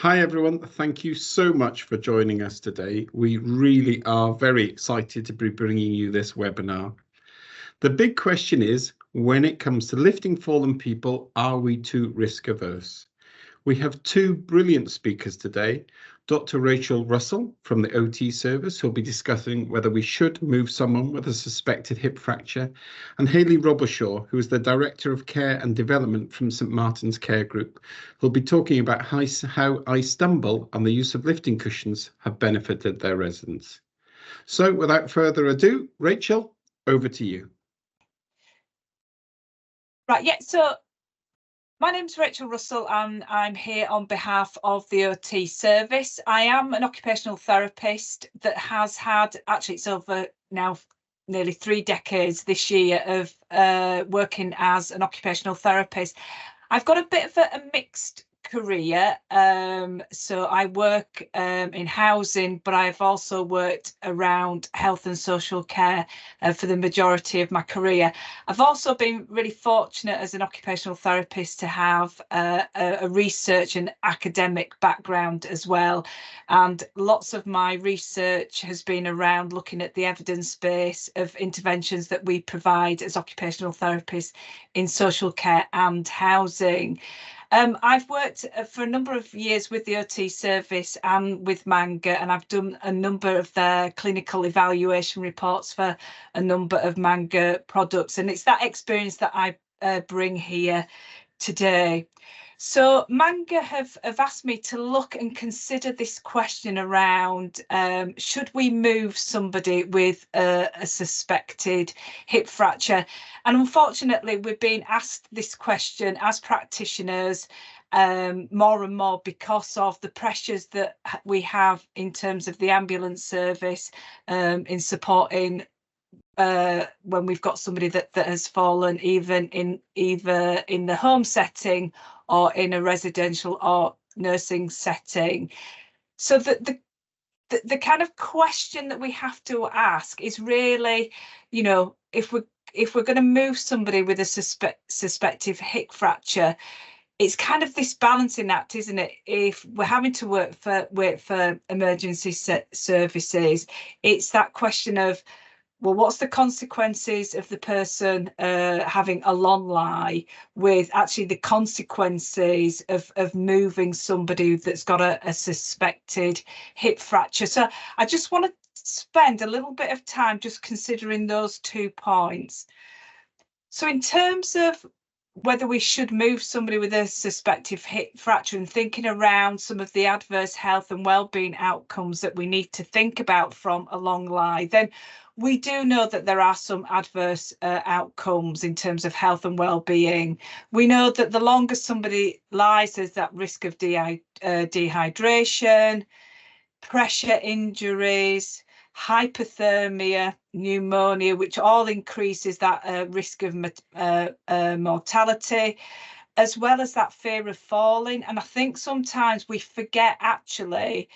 Hi everyone, thank you so much for joining us today. We really are very excited to be bringing you this webinar. The big question is, when it comes to lifting fallen people, are we too risk averse? We have two brilliant speakers today. Dr. Rachel Russell from the OT service, who'll be discussing whether we should move someone with a suspected hip fracture, and Hayley Robershaw, who is the Director of Care and Development from St Martin's Care Group, who'll be talking about how I Stumble and the use of lifting cushions have benefited their residents. So without further ado, Rachel, over to you. Right, yeah, so my name's Rachel Russell and I'm here on behalf of the OT service. I am an occupational therapist that has had, actually it's over now nearly 3 decades this year of working as an occupational therapist. I've got a bit of a mixed career. So I work in housing, but I've also worked around health and social care for the majority of my career. I've also been really fortunate as an occupational therapist to have a research and academic background as well. And lots of my research has been around looking at the evidence base of interventions that we provide as occupational therapists in social care and housing. I've worked for a number of years with the OT service and with Manga, and I've done a number of their clinical evaluation reports for a number of Manga products, and it's that experience that I bring here today. So Manga have asked me to look and consider this question around should we move somebody with a suspected hip fracture? And unfortunately, we're being asked this question as practitioners more and more because of the pressures that we have in terms of the ambulance service in supporting when we've got somebody that has fallen, either in the home setting or in a residential or nursing setting. So the kind of question that we have to ask is really, you know, if we're going to move somebody with a suspected hip fracture, it's kind of this balancing act, isn't it? If we're having to wait for emergency services, it's that question of, well, what's the consequences of the person having a long lie with actually the consequences of moving somebody that's got a suspected hip fracture? So I just want to spend a little bit of time just considering those 2 points. So in terms of whether we should move somebody with a suspected hip fracture and thinking around some of the adverse health and well-being outcomes that we need to think about from a long lie, then we do know that there are some adverse outcomes in terms of health and well-being. We know that the longer somebody lies, there's that risk of dehydration, pressure injuries, hypothermia, pneumonia, which all increases that risk of mortality, as well as that fear of falling. And I think sometimes we forget actually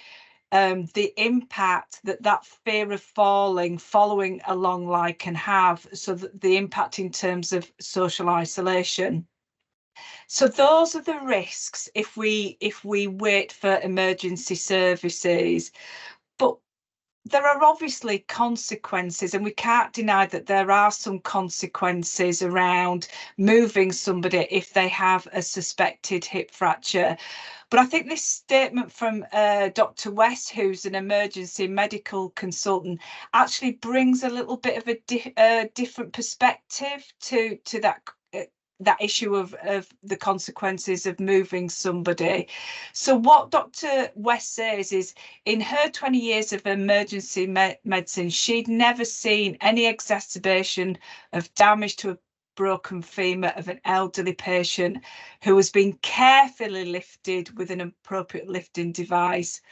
the impact that fear of falling following a long lie can have, so that the impact in terms of social isolation. So those are the risks if we wait for emergency services. But there are obviously consequences, and we can't deny that there are some consequences around moving somebody if they have a suspected hip fracture. But I think this statement from Dr. West, who's an emergency medical consultant, actually brings a little bit of a different perspective to that issue of the consequences of moving somebody. So what Dr. West says is, in her 20 years of emergency medicine, she'd never seen any exacerbation of damage to a broken femur of an elderly patient who has been carefully lifted with an appropriate lifting device,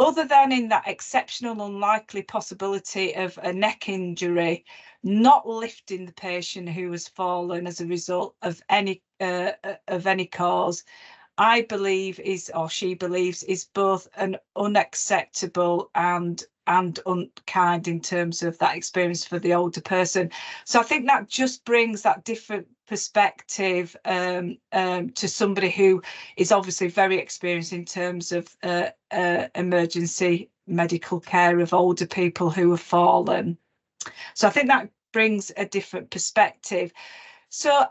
other than in that exceptional unlikely possibility of a neck injury, not lifting the patient who has fallen as a result of any cause. I believe she believes is both an unacceptable and unkind in terms of that experience for the older person. So I think that just brings that different perspective to somebody who is obviously very experienced in terms of emergency medical care of older people who have fallen. So I think that brings a different perspective. So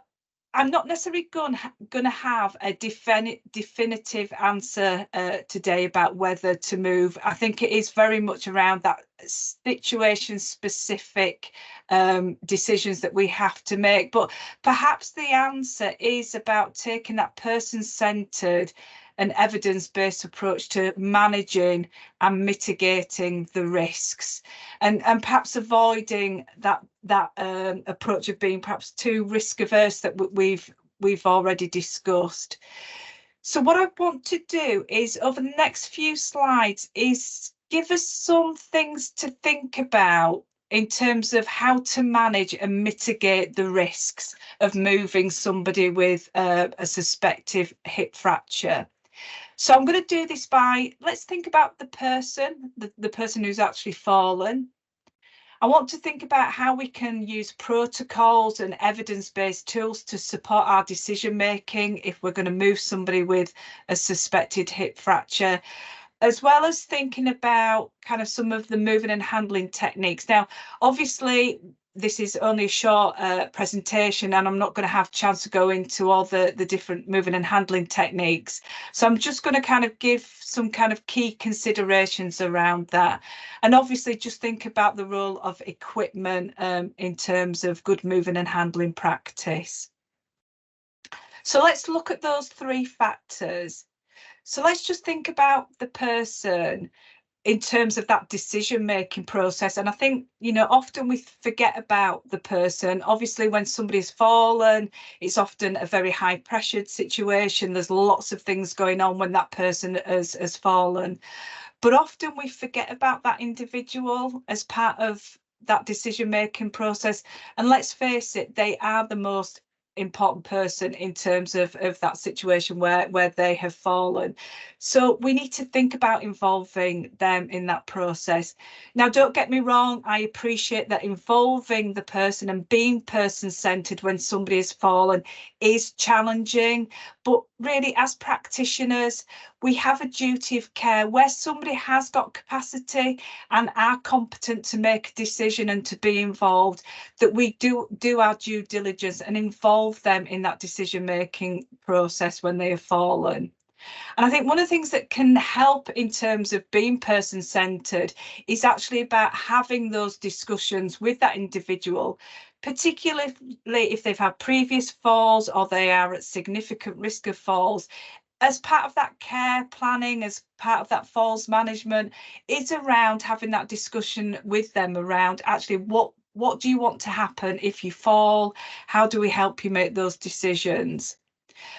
I'm not necessarily going to have a definitive answer today about whether to move. I think it is very much around that situation specific decisions that we have to make. But perhaps the answer is about taking that person-centered and evidence-based approach to managing and mitigating the risks, and perhaps avoiding that approach of being perhaps too risk averse that we've already discussed. So what I want to do is, over the next few slides, is give us some things to think about in terms of how to manage and mitigate the risks of moving somebody with a suspected hip fracture. So I'm going to do this by, let's think about the person, the person who's actually fallen. I want to think about how we can use protocols and evidence-based tools to support our decision making if we're going to move somebody with a suspected hip fracture, as well as thinking about kind of some of the moving and handling techniques. Now, obviously, this is only a short presentation, and I'm not going to have a chance to go into all the different moving and handling techniques. So I'm just going to kind of give some kind of key considerations around that. And obviously just think about the role of equipment in terms of good moving and handling practice. So let's look at those three factors. So let's just think about the person in terms of that decision-making process. And I think, you know, often we forget about the person. Obviously, when somebody's fallen, it's often a very high-pressured situation. There's lots of things going on when that person has fallen. But often we forget about that individual as part of that decision-making process. And let's face it, they are the most important person in terms of that situation where they have fallen. So we need to think about involving them in that process. Now, don't get me wrong, I appreciate that involving the person and being person-centered when somebody has fallen is challenging, but really as practitioners, we have a duty of care where somebody has got capacity and are competent to make a decision and to be involved, that we do our due diligence and involve them in that decision-making process when they have fallen. And I think one of the things that can help in terms of being person-centered is actually about having those discussions with that individual, particularly if they've had previous falls or they are at significant risk of falls. As part of that care planning, as part of that falls management, is around having that discussion with them around actually what do you want to happen if you fall? How do we help you make those decisions?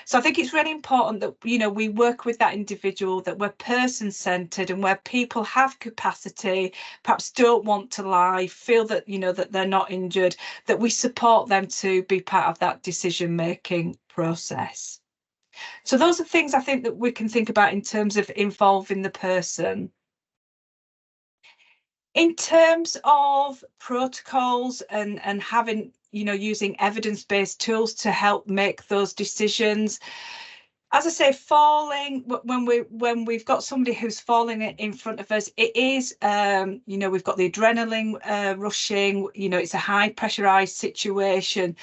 So I think it's really important that, you know, we work with that individual, that we're person-centered, and where people have capacity, perhaps don't want to lie, feel that, you know, that they're not injured, that we support them to be part of that decision-making process. So those are things I think that we can think about in terms of involving the person. In terms of protocols and having, you know, using evidence-based tools to help make those decisions. As I say, falling, when we've got somebody who's falling in front of us, it is, you know, we've got the adrenaline rushing, you know, it's a high pressurized situation.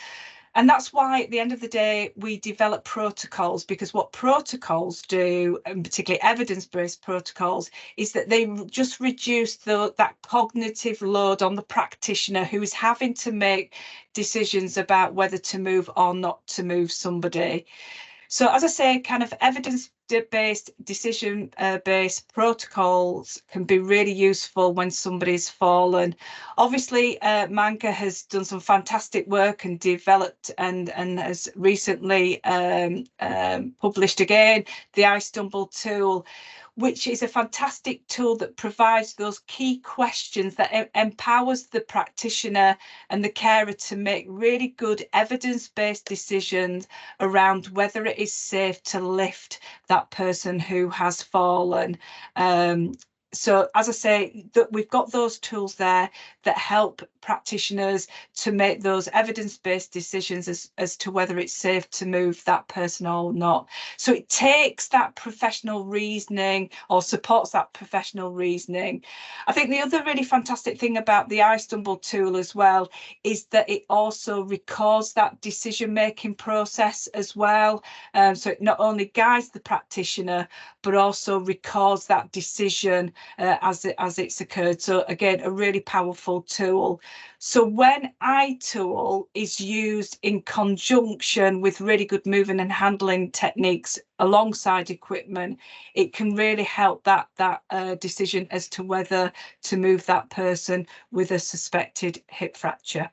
And that's why at the end of the day, we develop protocols, because what protocols do, and particularly evidence-based protocols, is that they just reduce that cognitive load on the practitioner who is having to make decisions about whether to move or not to move somebody. So as I say, kind of evidence-based, decision-based protocols can be really useful when somebody's fallen. Obviously, Manka has done some fantastic work and developed and has recently published again the I Stumble tool, which is a fantastic tool that provides those key questions that empowers the practitioner and the carer to make really good evidence-based decisions around whether it is safe to lift that person who has fallen. So as I say, that we've got those tools there that help practitioners to make those evidence-based decisions as to whether it's safe to move that person or not. So it takes that professional reasoning, or supports that professional reasoning. I think the other really fantastic thing about the iStumble tool as well is that it also records that decision-making process as well. So it not only guides the practitioner, but also records that decision as it's occurred. So again, a really powerful tool. So when iTool is used in conjunction with really good moving and handling techniques alongside equipment, it can really help that decision as to whether to move that person with a suspected hip fracture.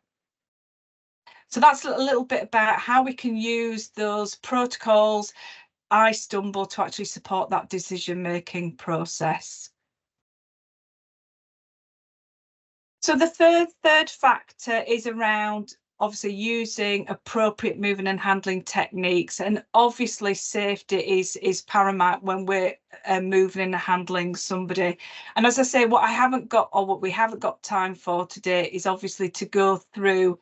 So that's a little bit about how we can use those protocols, iStumble, to actually support that decision-making process. So the third factor is around obviously using appropriate moving and handling techniques, and obviously safety is paramount when we're moving and handling somebody. And as I say, what we haven't got time for today is obviously to go through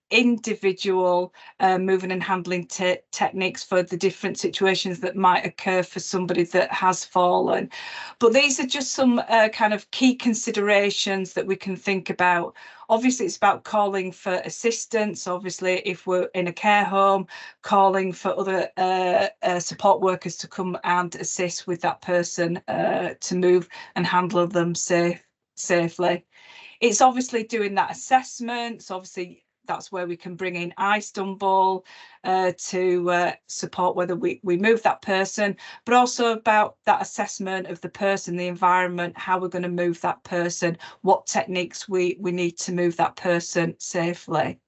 individual moving and handling techniques for the different situations that might occur for somebody that has fallen. But these are just some kind of key considerations that we can think about. Obviously, it's about calling for assistance. Obviously, if we're in a care home, calling for other support workers to come and assist with that person to move and handle them safely. It's obviously doing that assessment. So obviously, that's where we can bring in iStumble to support whether we move that person, but also about that assessment of the person, the environment, how we're going to move that person, what techniques we need to move that person safely.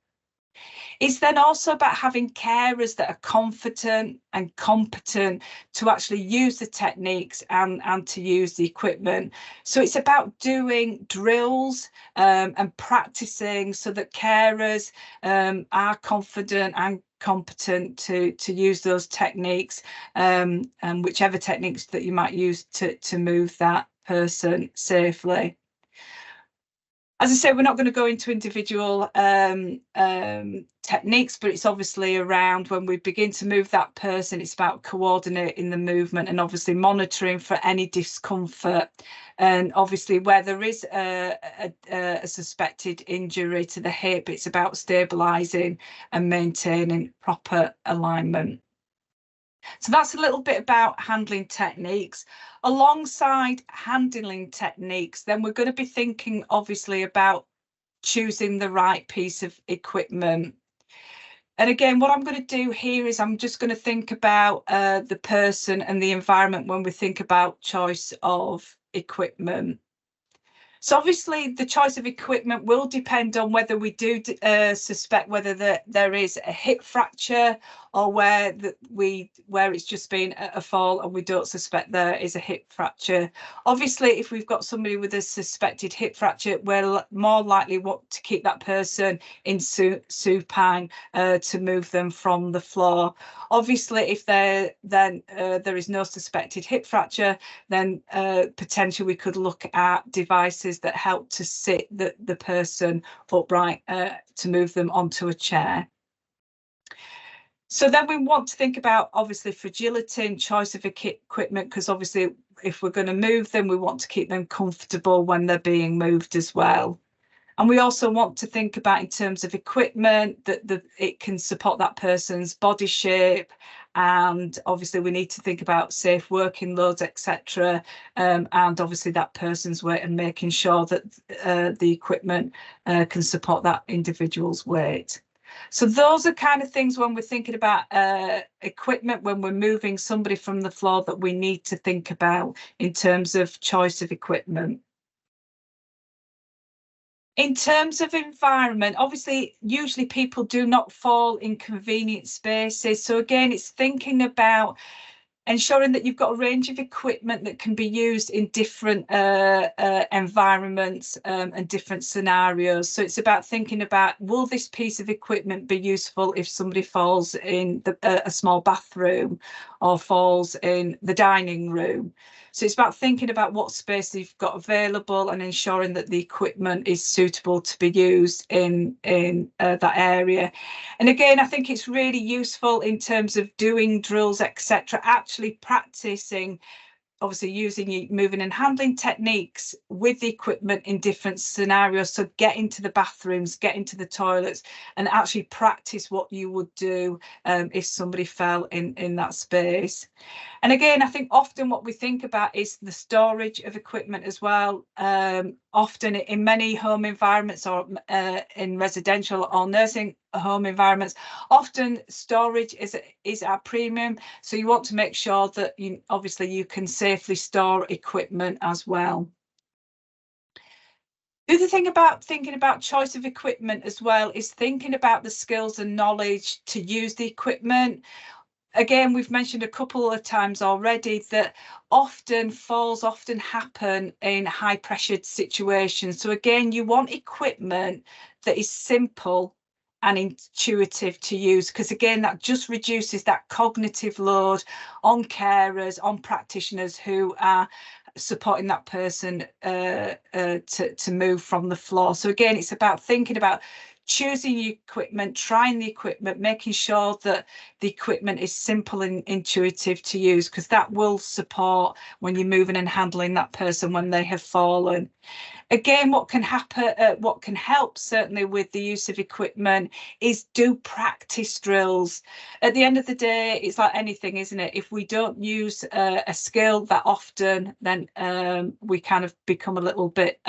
It's then also about having carers that are confident and competent to actually use the techniques and to use the equipment. So it's about doing drills and practicing so that carers are confident and competent to use those techniques, and whichever techniques that you might use to move that person safely. As I say, we're not going to go into individual techniques, but it's obviously around when we begin to move that person, it's about coordinating the movement and obviously monitoring for any discomfort. And obviously where there is a suspected injury to the hip, it's about stabilising and maintaining proper alignment. So that's a little bit about handling techniques. Alongside handling techniques, then we're going to be thinking obviously about choosing the right piece of equipment. And again, what I'm going to do here is I'm just going to think about the person and the environment when we think about choice of equipment. So obviously the choice of equipment will depend on whether we do suspect whether there is a hip fracture, or where it's just been a fall and we don't suspect there is a hip fracture. Obviously, if we've got somebody with a suspected hip fracture, we're more likely want to keep that person in supine to move them from the floor. Obviously, if there is no suspected hip fracture, then potentially we could look at devices that help to sit the person upright to move them onto a chair. So then we want to think about obviously fragility and choice of equipment, because obviously if we're going to move them, we want to keep them comfortable when they're being moved as well. And we also want to think about, in terms of equipment, that it can support that person's body shape, and obviously we need to think about safe working loads, etc. And obviously that person's weight, and making sure that the equipment can support that individual's weight. So those are kind of things when we're thinking about equipment, when we're moving somebody from the floor, that we need to think about in terms of choice of equipment. In terms of environment, obviously, usually people do not fall in convenient spaces. So again, it's thinking about ensuring that you've got a range of equipment that can be used in different environments and different scenarios. So it's about thinking about, will this piece of equipment be useful if somebody falls in a small bathroom or falls in the dining room? So it's about thinking about what space you've got available and ensuring that the equipment is suitable to be used in that area. And again, I think it's really useful in terms of doing drills, etc., actually practicing, obviously using moving and handling techniques with the equipment in different scenarios. So get into the bathrooms, get into the toilets, and actually practice what you would do if somebody fell in that space. And again, I think often what we think about is the storage of equipment as well. Often in many home environments or in residential or nursing home environments, often storage is at premium. So you want to make sure that obviously you can safely store equipment as well. The other thing about thinking about choice of equipment as well is thinking about the skills and knowledge to use the equipment. Again, we've mentioned a couple of times already that falls often happen in high pressured situations. So again, you want equipment that is simple and intuitive to use, because again, that just reduces that cognitive load on carers, on practitioners who are supporting that person to move from the floor. So again, it's about thinking about choosing your equipment, trying the equipment, making sure that the equipment is simple and intuitive to use, because that will support when you're moving and handling that person when they have fallen. Again, what can help certainly with the use of equipment is do practice drills. At the end of the day, it's like anything, isn't it? If we don't use a skill that often, then we kind of become a little bit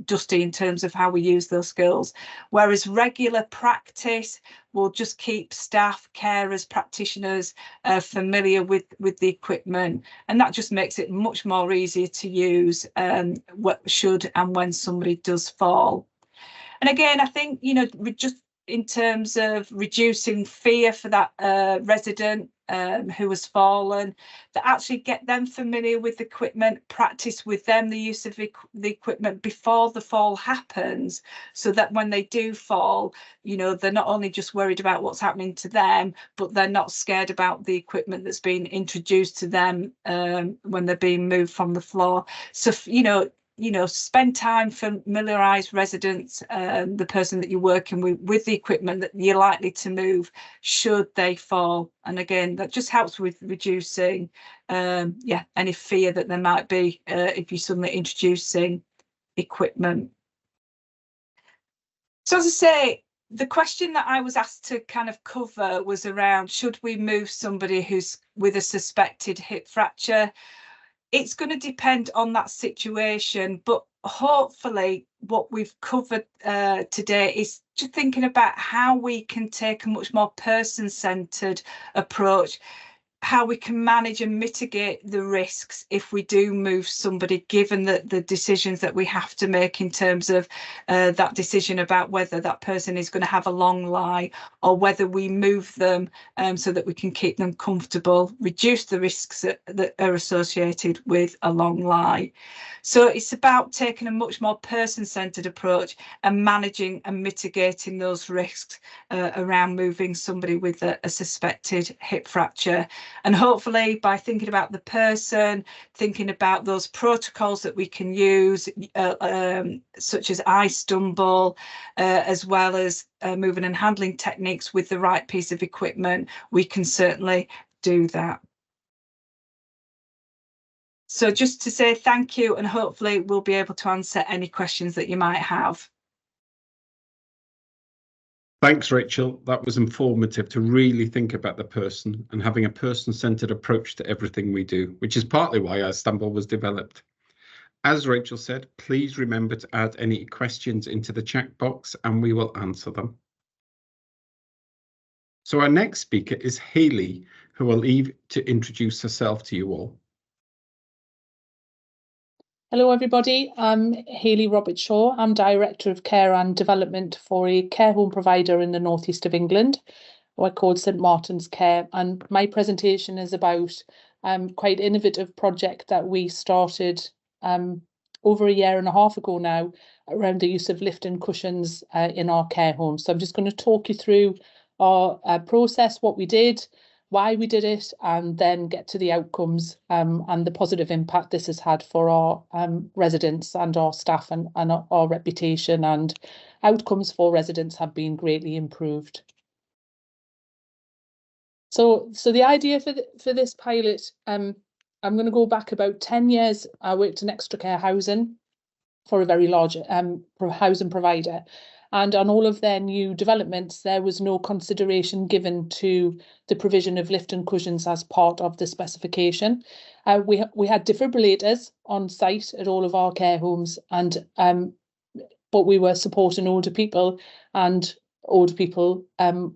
dusty in terms of how we use those skills. Whereas regular practice will just keep staff, carers, practitioners familiar with the equipment, and that just makes it much more easier to use what should and when somebody does fall. And again, I think, just in terms of reducing fear for that resident who has fallen, that actually get them familiar with the equipment, practice with them the use of the equipment before the fall happens, so that when they do fall, they're not only just worried about what's happening to them, but they're not scared about the equipment that's been introduced to them when they're being moved from the floor. So, spend time, familiarise residents, the person that you're working with the equipment that you're likely to move should they fall. And again, that just helps with reducing any fear that there might be if you're suddenly introducing equipment. So as I say, the question that I was asked to kind of cover was around, should we move somebody who's with a suspected hip fracture? It's going to depend on that situation, but hopefully what we've covered today is just thinking about how we can take a much more person-centred approach, how we can manage and mitigate the risks if we do move somebody, given the decisions that we have to make in terms of that decision about whether that person is going to have a long lie, or whether we move them so that we can keep them comfortable, reduce the risks that are associated with a long lie. So it's about taking a much more person-centred approach and managing and mitigating those risks around moving somebody with a suspected hip fracture. And hopefully by thinking about the person, thinking about those protocols that we can use, such as I stumble, as well as moving and handling techniques with the right piece of equipment, we can certainly do that. So just to say thank you, and hopefully we'll be able to answer any questions that you might have. Thanks, Rachel. That was informative to really think about the person and having a person-centred approach to everything we do, which is partly why I Stumble was developed. As Rachel said, please remember to add any questions into the chat box and we will answer them. So our next speaker is Hayley, who will leave to introduce herself to you all. Hello everybody, I'm Hayley Roberts-Shaw. I'm Director of Care and Development for a care home provider in the northeast of England. We're called St Martin's Care, and my presentation is about quite an innovative project that we started over a year and a half ago now around the use of lift-in cushions in our care homes. So I'm just going to talk you through our process, what we did, why we did it, and then get to the outcomes and the positive impact this has had for our residents and our staff, and our reputation and outcomes for residents have been greatly improved. So the idea for this pilot, I'm going to go back about 10 years. I worked in extra care housing for a very large housing provider. And on all of their new developments, there was no consideration given to the provision of lift and cushions as part of the specification. We had defibrillators on site at all of our care homes, and but we were supporting older people, and older people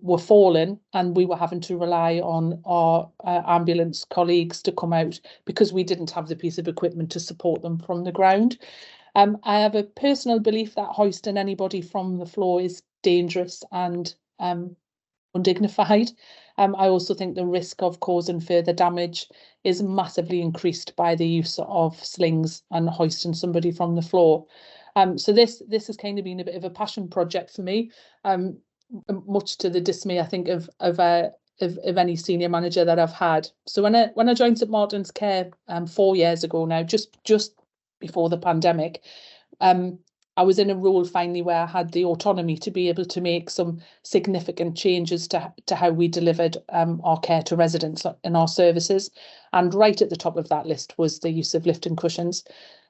were falling, and we were having to rely on our ambulance colleagues to come out because we didn't have the piece of equipment to support them from the ground. I have a personal belief that hoisting anybody from the floor is dangerous and undignified. I also think the risk of causing further damage is massively increased by the use of slings and hoisting somebody from the floor. So this has kind of been a bit of a passion project for me, much to the dismay, I think, of any senior manager that I've had. So when I joined St Martin's Care 4 years ago now, just before the pandemic, I was in a role finally where I had the autonomy to be able to make some significant changes to how we delivered our care to residents in our services. And right at the top of that list was the use of lift and cushions.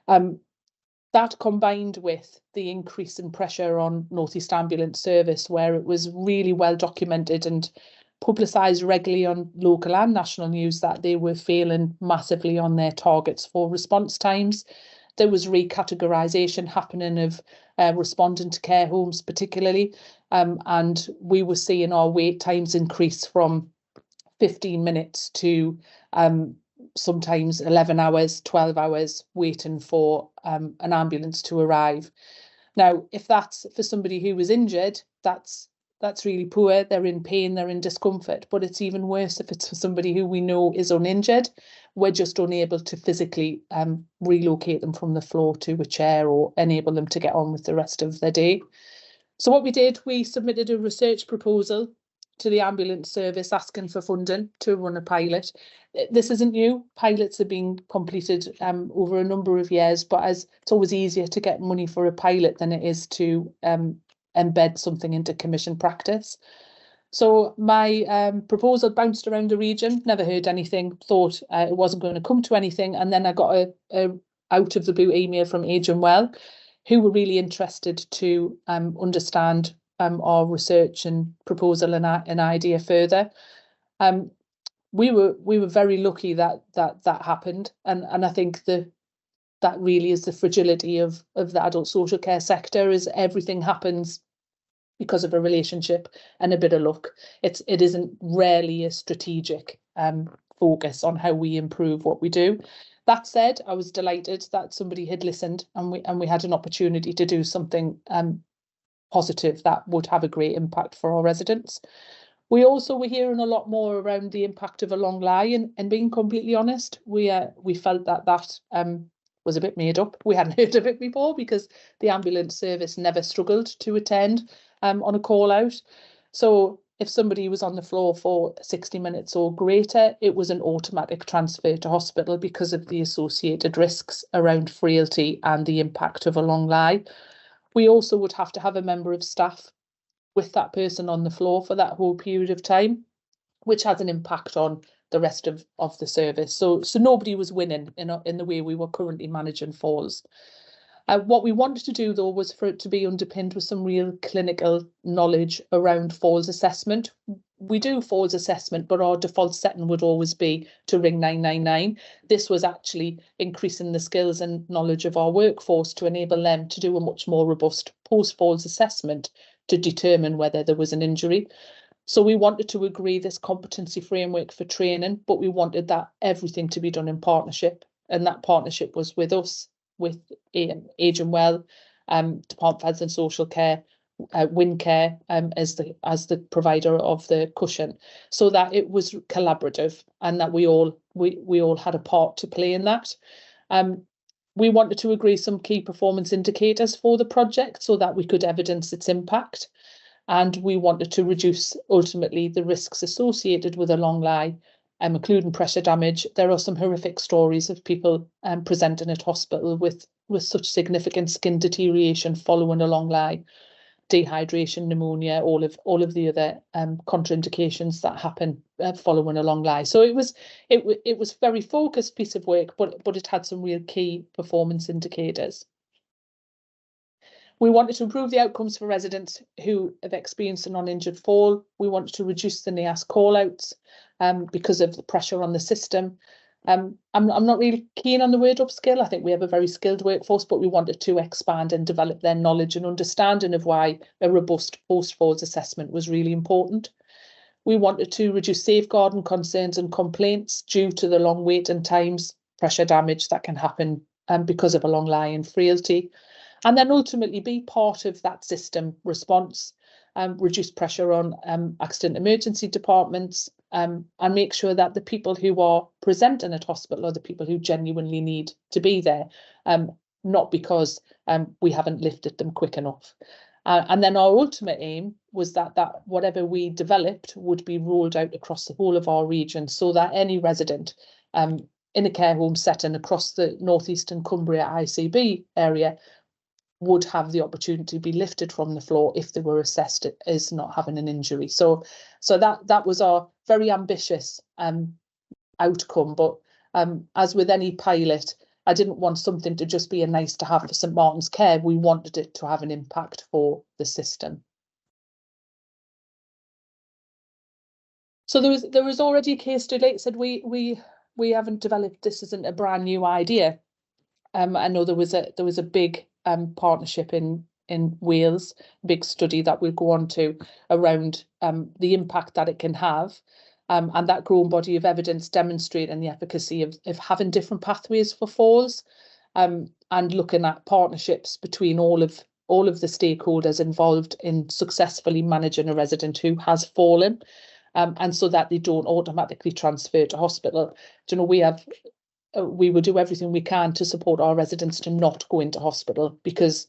That combined with the increase in pressure on North East Ambulance Service, where it was really well documented and publicised regularly on local and national news that they were failing massively on their targets for response times. There was recategorisation happening of responding to care homes particularly, and we were seeing our wait times increase from 15 minutes to sometimes 11 hours, 12 hours waiting for an ambulance to arrive. Now, if that's for somebody who was injured, that's really poor. They're in pain, they're in discomfort. But it's even worse if it's for somebody who we know is uninjured. We're just unable to physically relocate them from the floor to a chair or enable them to get on with the rest of their day. So what we did, we submitted a research proposal to the ambulance service asking for funding to run a pilot. This isn't new. Pilots are being completed over a number of years, but as it's always easier to get money for a pilot than it is to embed something into commission practice. So my proposal bounced around the region, never heard anything, thought it wasn't going to come to anything. And then I got a out of the blue email from Agent Well, who were really interested to understand our research and proposal and an idea further. We were very lucky that happened, and I think that really is the fragility of the adult social care sector, is everything happens because of a relationship and a bit of luck. It isn't rarely a strategic focus on how we improve what we do. That said, I was delighted that somebody had listened, and we had an opportunity to do something positive that would have a great impact for our residents. We also were hearing a lot more around the impact of a long lie, and being completely honest, we felt that was a bit made up. We hadn't heard of it before because the ambulance service never struggled to attend on a call out. So if somebody was on the floor for 60 minutes or greater, it was an automatic transfer to hospital because of the associated risks around frailty and the impact of a long lie. We also would have to have a member of staff with that person on the floor for that whole period of time, which has an impact on the rest of the service. So nobody was winning in the way we were currently managing falls. What we wanted to do, though, was for it to be underpinned with some real clinical knowledge around falls assessment. We do falls assessment, but our default setting would always be to ring 999. This was actually increasing the skills and knowledge of our workforce to enable them to do a much more robust post-falls assessment to determine whether there was an injury. So we wanted to agree this competency framework for training, but we wanted that everything to be done in partnership. And that partnership was with us, with Agent Well, Department of Health and Social Care, WinCare as the provider of the cushion, so that it was collaborative and that we all had a part to play in that. We wanted to agree some key performance indicators for the project so that we could evidence its impact. and we wanted to reduce ultimately the risks associated with a long lie, including pressure damage. There are some horrific stories of people presenting at hospital with such significant skin deterioration following a long lie, dehydration, pneumonia, all of the other contraindications that happen following a long lie. So it was very focused piece of work, but it had some real key performance indicators. We wanted to improve the outcomes for residents who have experienced a non-injured fall. We wanted to reduce the NIAS call-outs because of the pressure on the system. I'm not really keen on the word upskill. I think we have a very skilled workforce, but we wanted to expand and develop their knowledge and understanding of why a robust post-falls assessment was really important. We wanted to reduce safeguarding concerns and complaints due to the long waiting times, pressure damage that can happen because of a long lie and frailty. And then ultimately be part of that system response, reduce pressure on accident emergency departments, and make sure that the people who are presenting at hospital are the people who genuinely need to be there, not because we haven't lifted them quick enough. And then our ultimate aim was that whatever we developed would be rolled out across the whole of our region, so that any resident in a care home setting across the North Eastern Cumbria ICB area would have the opportunity to be lifted from the floor if they were assessed as not having an injury. So that was our very ambitious outcome. But as with any pilot, I didn't want something to just be a nice to have for St Martin's Care. We wanted it to have an impact for the system. So there was already a case study. Like I said, we haven't developed, this isn't a brand new idea. I know there was a big partnership in Wales, big study that we'll go on to around the impact that it can have, and that growing body of evidence demonstrating the efficacy of having different pathways for falls, and looking at partnerships between all of the stakeholders involved in successfully managing a resident who has fallen, and so that they don't automatically transfer to hospital. You know, we will do everything we can to support our residents to not go into hospital, because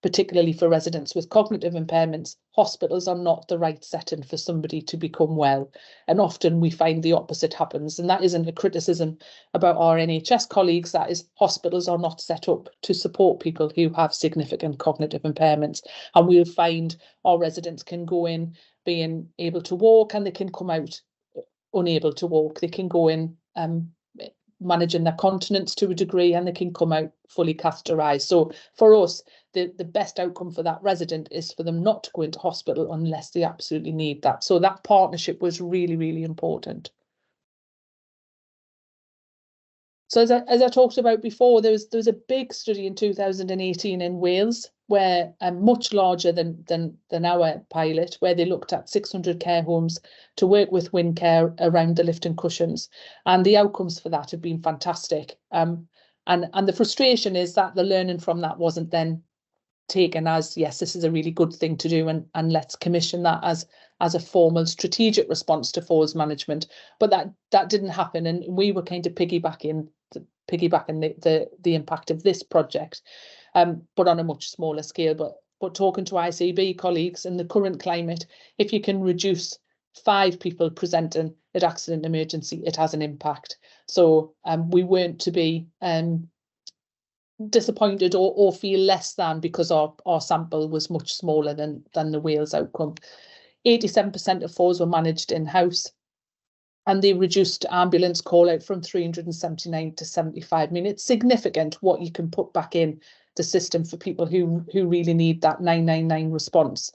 particularly for residents with cognitive impairments, hospitals are not the right setting for somebody to become well. And often we find the opposite happens. And that isn't a criticism about our NHS colleagues. That is, hospitals are not set up to support people who have significant cognitive impairments. And we'll find our residents can go in being able to walk, and they can come out unable to walk. They can go in managing their continence to a degree, and they can come out fully catheterized. So for us, the best outcome for that resident is for them not to go into hospital unless they absolutely need that. So that partnership was really, really important. So as I talked about before, there was a big study in 2018 in Wales, where much larger than our pilot, where they looked at 600 care homes to work with WindCare around the lift and cushions, and the outcomes for that have been fantastic. And the frustration is that the learning from that wasn't then taken as, yes, this is a really good thing to do, and let's commission that as a formal strategic response to falls management. But that didn't happen, and we were kind of piggybacking the impact of this project, but on a much smaller scale. But talking to ICB colleagues, in the current climate, if you can reduce 5 people presenting at accident emergency, it has an impact. So we weren't to be disappointed or feel less than because our sample was much smaller than the Wales outcome. 87% of falls were managed in-house, and they reduced ambulance call out from 379 to 75. I mean, it's significant what you can put back in the system for people who really need that 999 response.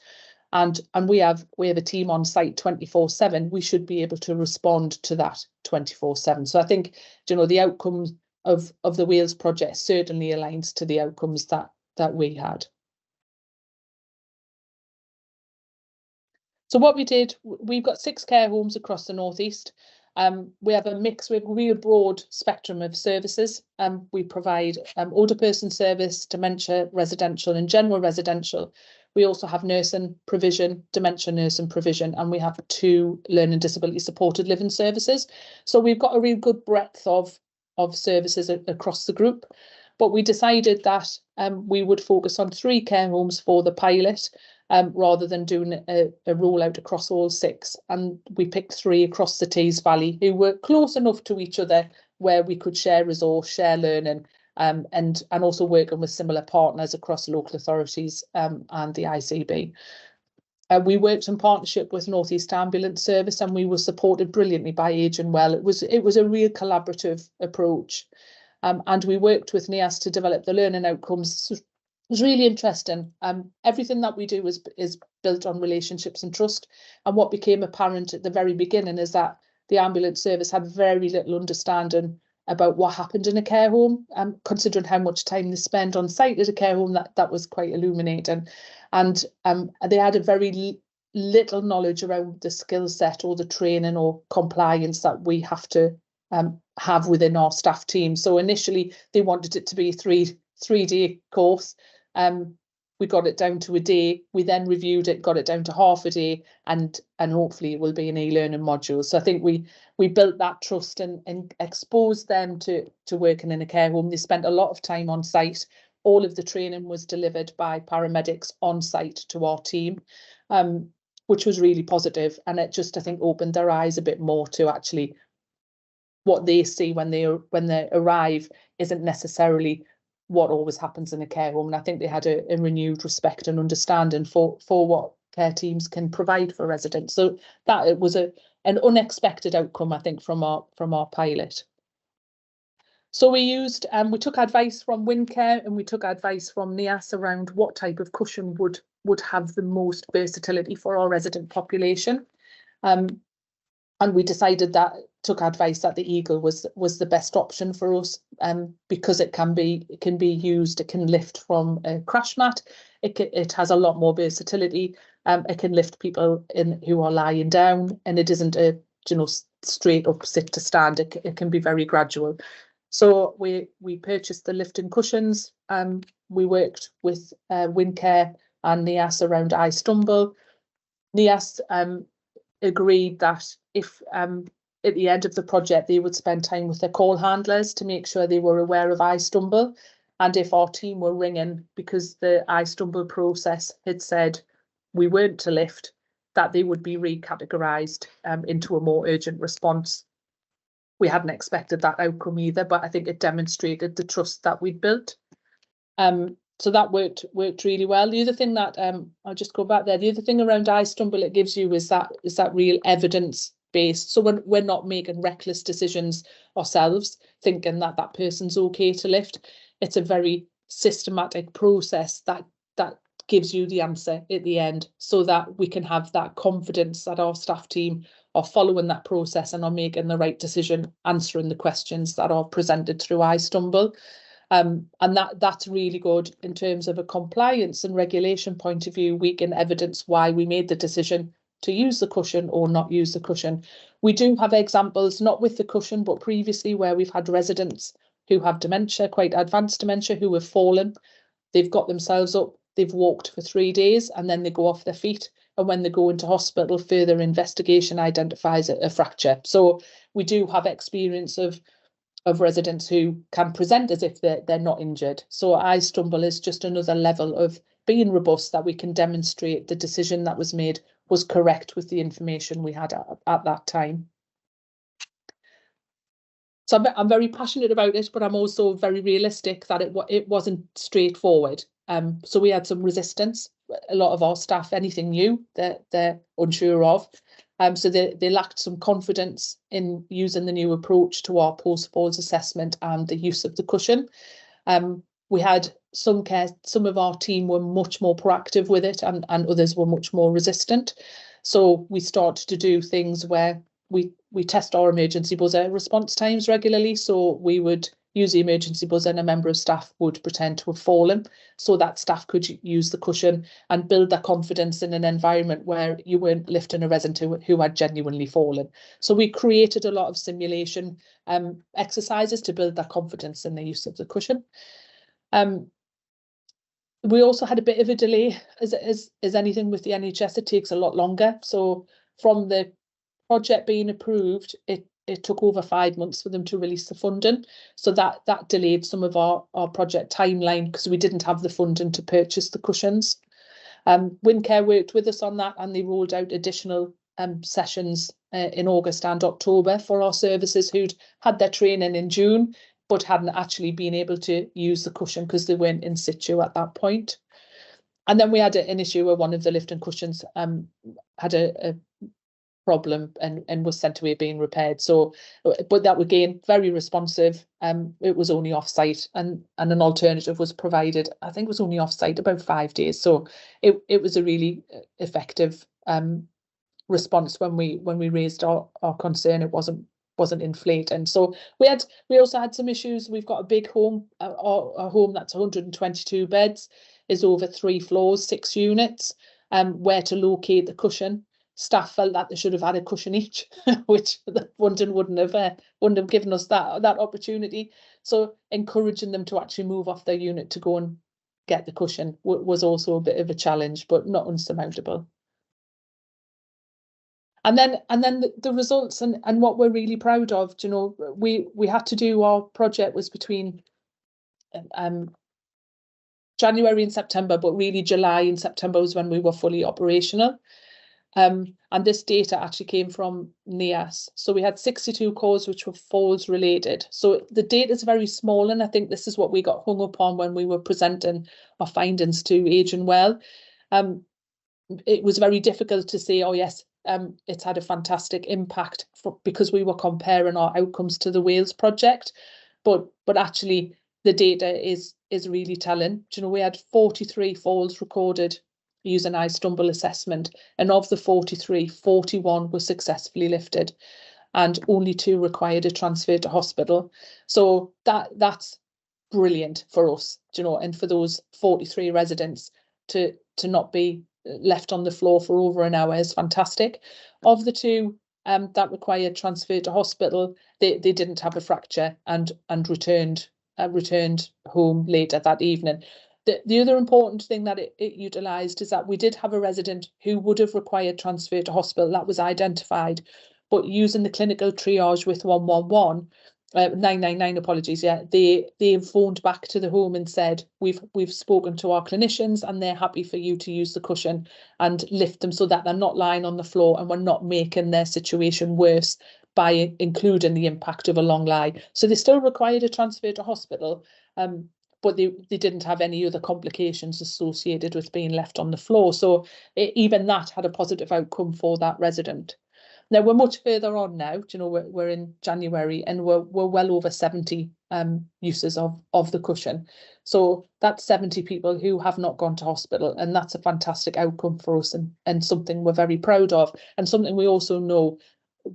And we have a team on site 24/7. We should be able to respond to that 24/7. So I think, you know, the outcomes of the Wales project certainly aligns to the outcomes that we had. So what we did, we've got 6 care homes across the northeast. We have a mix, we have a real broad spectrum of services. We provide older person service, dementia residential and general residential. We also have nursing provision, dementia nursing provision, and we have 2 learning disability supported living services. So we've got a real good breadth of services across the group. But we decided that we would focus on 3 care homes for the pilot, rather than doing a rollout across all 6. And we picked 3 across the Tees Valley who were close enough to each other where we could share resource, share learning, and also working with similar partners across local authorities and the ICB. We worked in partnership with North East Ambulance Service, and we were supported brilliantly by Age and Well. It was a real collaborative approach, and we worked with NEAS to develop the learning outcomes. It was really interesting. Everything that we do is built on relationships and trust. And what became apparent at the very beginning is that the ambulance service had very little understanding about what happened in a care home, considering how much time they spend on site at a care home. That was quite illuminating. And they had a very little knowledge around the skill set or the training or compliance that we have to have within our staff team. So initially they wanted it to be a three-day course. We got it down to a day. We then reviewed it, got it down to half a day, and hopefully it will be an e-learning module. So I think we built that trust and exposed them to working in a care home. They spent a lot of time on site. All of the training was delivered by paramedics on site to our team, which was really positive. And it just, I think, opened their eyes a bit more to actually what they see when they arrive isn't necessarily what always happens in a care home. And I think they had a renewed respect and understanding for what care teams can provide for residents. So that it was an unexpected outcome, I think, from our pilot. So we took advice from Windcare and we took advice from NEAS around what type of cushion would have the most versatility for our resident population. And we decided took advice that the Eagle was the best option for us, because it can be used. It can lift from a crash mat. It has a lot more versatility. It can lift people in who are lying down, and it isn't a straight up sit to stand. It can be very gradual. So we purchased the lifting cushions. We worked with Windcare and NEAS around I Stumble. NEAS agreed that if at the end of the project they would spend time with their call handlers to make sure they were aware of I Stumble, and if our team were ringing because the I Stumble process had said we weren't to lift, that they would be recategorised into a more urgent response. We hadn't expected that outcome either, but I think it demonstrated the trust that we'd built. So that worked really well. The other thing that I'll just go back there. The other thing around I Stumble it gives you is that real evidence based. So when we're not making reckless decisions ourselves, thinking that person's okay to lift, it's a very systematic process that gives you the answer at the end, so that we can have that confidence that our staff team are following that process and are making the right decision, answering the questions that are presented through I Stumble. And that's really good in terms of a compliance and regulation point of view. We can evidence why we made the decision to use the cushion or not use the cushion. We do have examples, not with the cushion, but previously where we've had residents who have dementia, quite advanced dementia, who have fallen. They've got themselves up, they've walked for 3 days, and then they go off their feet. And when they go into hospital, further investigation identifies a fracture. So we do have experience of residents who can present as if they're not injured. So I Stumble is just another level of being robust, that we can demonstrate the decision that was made was correct with the information we had at that time. So I'm very passionate about it, but I'm also very realistic that it wasn't straightforward. So we had some resistance. A lot of our staff, anything new, they're unsure of. So they lacked some confidence in using the new approach to our post-falls assessment and the use of the cushion. We had some of our team were much more proactive with it, and others were much more resistant. So we started to do things where we test our emergency buzzer response times regularly. So we would use the emergency buzzer and a member of staff would pretend to have fallen, so that staff could use the cushion and build that confidence in an environment where you weren't lifting a resident who had genuinely fallen. So we created a lot of simulation exercises to build that confidence in the use of the cushion. We also had a bit of a delay, as anything with the NHS, it takes a lot longer. So from the project being approved, it took over 5 months for them to release the funding. So that delayed some of our project timeline, because we didn't have the funding to purchase the cushions. Windcare worked with us on that, and they rolled out additional sessions in August and October for our services who'd had their training in June but hadn't actually been able to use the cushion because they weren't in situ at that point. And then we had an issue where one of the lifting cushions had a problem and was sent away being repaired. So, but that again, very responsive. It was only off-site, and an alternative was provided. I think it was only off-site about 5 days. So it was a really effective response when we raised our concern. It wasn't inflating. So we also had some issues. We've got a big home, a home that's 122 beds, is over 3 floors, 6 units. Where to locate the cushion. Staff felt that they should have had a cushion each, which London wouldn't have given us that opportunity. So encouraging them to actually move off their unit to go and get the cushion was also a bit of a challenge, but not unsurmountable. And then the results and what we're really proud of, you know, we had to do, our project was between January and September, but really July and September was when we were fully operational. And this data actually came from NIAS. So we had 62 calls which were falls related. So the data is very small, and I think this is what we got hung up on when we were presenting our findings to Age and Well. It was very difficult to say, oh yes, it's had a fantastic impact because we were comparing our outcomes to the Wales project, but actually the data is really telling. Do you know, we had 43 falls recorded using iStumble assessment, and of the 43, 41 were successfully lifted, and only 2 required a transfer to hospital. So that's brilliant for us, you know, and for those 43 residents to not be left on the floor for over an hour is fantastic. Of the 2 that required transfer to hospital, they didn't have a fracture and returned home later that evening. The other important thing that it utilised is that we did have a resident who would have required transfer to hospital. That was identified, but using the clinical triage with 111, 999, apologies, yeah, they phoned back to the home and said, we've spoken to our clinicians and they're happy for you to use the cushion and lift them so that they're not lying on the floor, and we're not making their situation worse by including the impact of a long lie. So they still required a transfer to hospital, but they didn't have any other complications associated with being left on the floor. So even that had a positive outcome for that resident. Now we're much further on now. You know, we're in January, and we're well over 70 uses of the cushion. So that's 70 people who have not gone to hospital, and that's a fantastic outcome for us, and something we're very proud of, and something we also know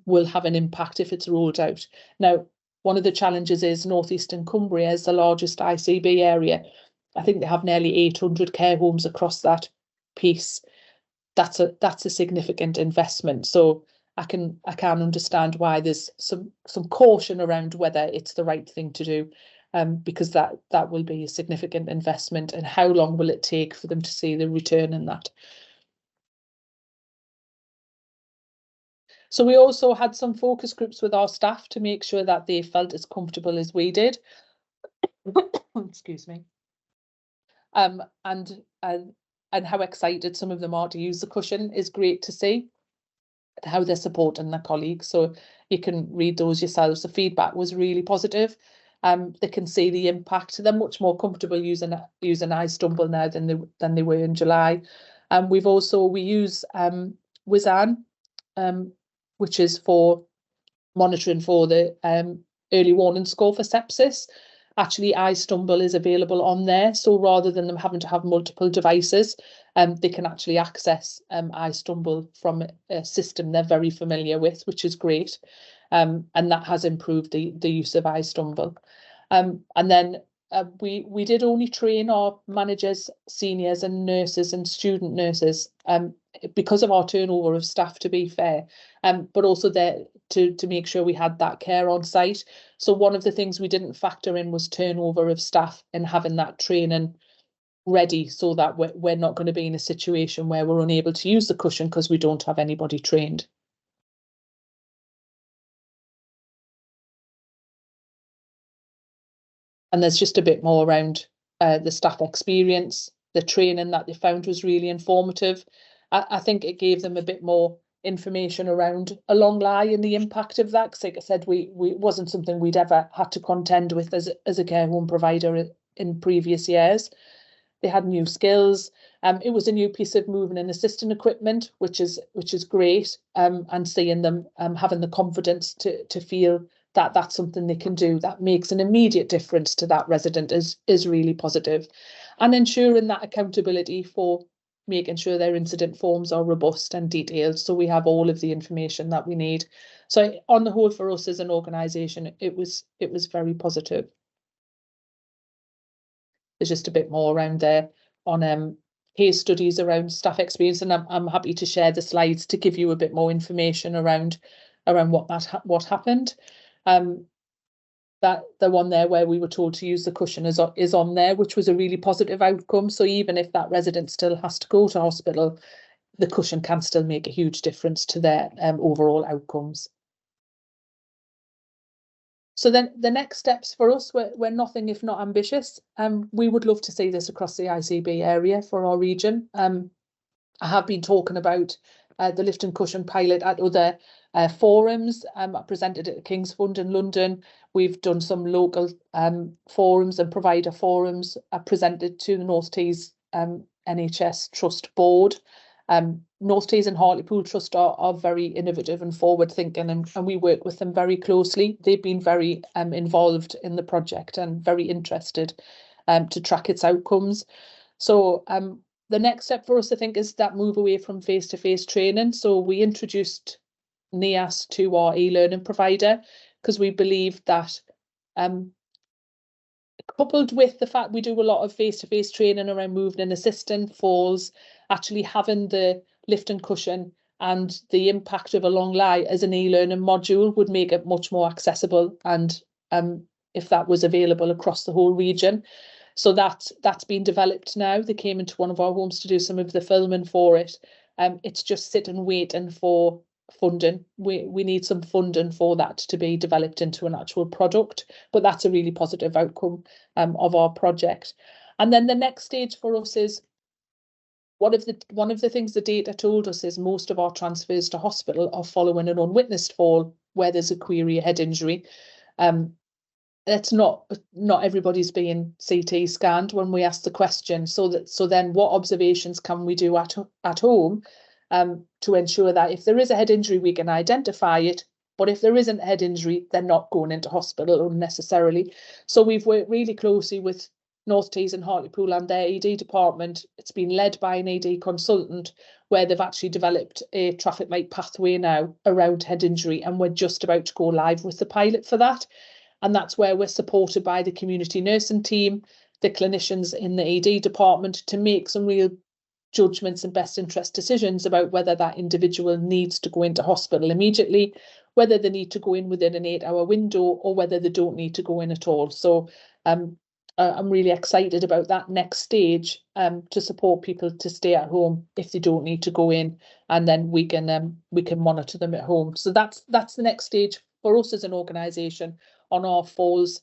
will have an impact if it's rolled out. Now, one of the challenges is North Eastern Cumbria is the largest ICB area. I think they have nearly 800 care homes across that piece. That's a significant investment. So I can understand why there's some caution around whether it's the right thing to do, because that will be a significant investment, and how long will it take for them to see the return in that. So we also had some focus groups with our staff to make sure that they felt as comfortable as we did. Excuse me. And how excited some of them are to use the cushion is great to see. How they're supporting their colleagues. So you can read those yourselves. The feedback was really positive. They can see the impact. They're much more comfortable using iStumble now than they were in July. We use Wizan, which is for monitoring for the early warning score for sepsis. Actually, iStumble is available on there. So rather than them having to have multiple devices, they can actually access iStumble from a system they're very familiar with, which is great. And that has improved the use of iStumble. And then we did only train our managers, seniors and nurses and student nurses because of our turnover of staff, to be fair, but also there to make sure we had that care on site. So one of the things we didn't factor in was turnover of staff and having that training ready so that we're not going to be in a situation where we're unable to use the cushion because we don't have anybody trained. And there's just a bit more around the staff experience. the training that they found was really informative. I think it gave them a bit more information around a long lie and the impact of that, because like I said, we wasn't something we'd ever had to contend with as a care home provider in previous years. They had new skills. It was a new piece of moving and assisting equipment, which is great. And seeing them having the confidence to feel that that's something they can do that makes an immediate difference to that resident is really positive. And ensuring that accountability for making sure their incident forms are robust and detailed, so we have all of the information that we need. So on the whole, for us as an organisation, it was very positive. There's just a bit more around there on case studies around staff experience, and I'm happy to share the slides to give you a bit more information around what happened. That the one there where we were told to use the cushion is on there, which was a really positive outcome. So even if that resident still has to go to hospital, the cushion can still make a huge difference to their overall outcomes. So then the next steps for us were nothing if not ambitious. We would love to see this across the ICB area for our region. I have been talking about the lift and cushion pilot at other forums. I presented at the King's Fund in London. We've done some local forums and provider forums. I presented to the North Tees NHS Trust Board. North Tees and Hartlepool Trust are very innovative and forward thinking, and we work with them very closely. They've been very involved in the project and very interested to track its outcomes. So the next step for us, I think, is that move away from face-to-face training. So we introduced NEAS to our e-learning provider because we believe that coupled with the fact we do a lot of face-to-face training around moving and assisting, falls, actually having the lift and cushion and the impact of a long lie as an e-learning module would make it much more accessible, and if that was available across the whole region. So that's been developed now. They came into one of our homes to do some of the filming for it. It's just sitting waiting for funding. We need some funding for that to be developed into an actual product, but that's a really positive outcome of our project. And then the next stage for us is one of the things the data told us is most of our transfers to hospital are following an unwitnessed fall where there's a query, a head injury. It's not everybody's being CT scanned when we ask the question. So then what observations can we do at home to ensure that if there is a head injury, we can identify it, but if there isn't a head injury, they're not going into hospital unnecessarily. So we've worked really closely with North Tees and Hartlepool and their ED department. It's been led by an ED consultant where they've actually developed a traffic light pathway now around head injury, and we're just about to go live with the pilot for that. And that's where we're supported by the community nursing team, the clinicians in the ED department, to make some real judgments and best interest decisions about whether that individual needs to go into hospital immediately, whether they need to go in within an 8-hour window, or whether they don't need to go in at all. So I'm really excited about that next stage to support people to stay at home if they don't need to go in, and then we can monitor them at home. So that's the next stage for us as an organisation on our falls